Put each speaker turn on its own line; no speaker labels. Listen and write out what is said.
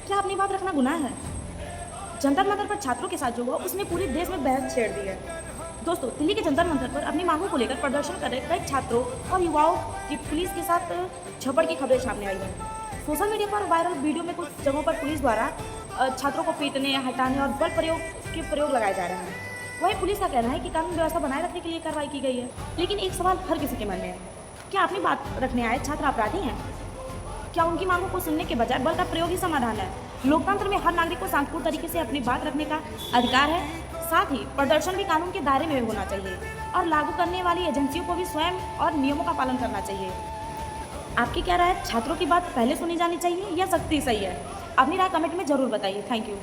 क्या अपनी बात रखना गुनाह है? जंतर मंतर पर छात्रों के साथ जो हुआ उसने पूरे देश में बहस छेड़ दी है। दोस्तों, दिल्ली के जंतर मंतर पर अपनी मांगों को लेकर प्रदर्शन कर रहे कई छात्रों और युवाओं की पुलिस के साथ झड़प की खबरें सामने आई हैं। सोशल मीडिया पर वायरल वीडियो में कुछ जगहों पर पुलिस द्वारा छात्रों को पीटने, हटाने और बल प्रयोग लगाए जा रहे हैं। वहीं पुलिस का कहना है कि कानून व्यवस्था बनाए रखने के लिए कार्रवाई की गई है। लेकिन एक सवाल हर किसी के मन में है, क्या अपनी बात रखने आए छात्र अपराधी हैं? क्या उनकी मांगों को सुनने के बजाय बल का प्रयोग ही समाधान है? लोकतंत्र में हर नागरिक को शांतिपूर्ण तरीके से अपनी बात रखने का अधिकार है। साथ ही प्रदर्शन भी कानून के दायरे में होना चाहिए और लागू करने वाली एजेंसियों को भी स्वयं और नियमों का पालन करना चाहिए। आपकी क्या राय है? छात्रों की बात पहले सुनी जानी चाहिए या सख्ती सही है? अपनी राय कमेंट में जरूर बताइए। Thank you.